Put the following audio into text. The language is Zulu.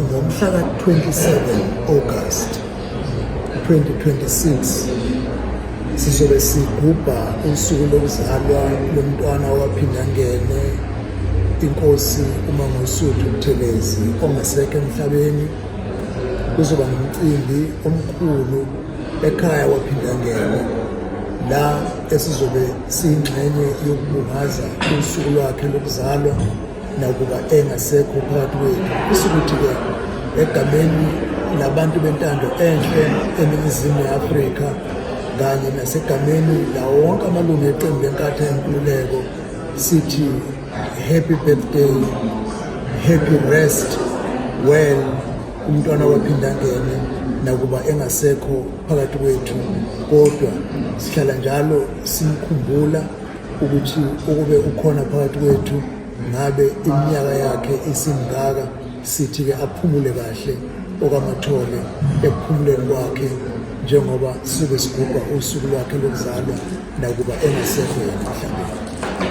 ngomhla ka-27 August 2026 sizobe sigubha usuku lokuzalwa lomntwana owaphinda angene inkosi uMangosuthu Buthelezi ongasekho emhlabeni. Kuzoba nomcimbi omkhulu ekhaya waphinda angene la esizobe siyingxenye yokubungaza usuku lwakhe lokuzalwa nakuba engasekho phakathi kwethu. Kusukuthi-ke egameni labantu bentando enhle eNingizimu ye-Afrika kanye nasegameni lawo wonke amalungu eqembu leNkatha Yenkululeko sithi happy birthday, happy rest well umntwana waphinda angene nakuba engasekho phakathi kwethu, kodwa sihlala njalo simkhumbula ukuthi ukube ukhona phakathi kwethu ngabe iminyaka yakhe isimngaka. Sithi-ke aphumule kahle okaMathole ekuphumuleni kwakhe njengoba sisuke sigubha usuku lwakhe lokuzalwa nakuba engasekho emhlabeni.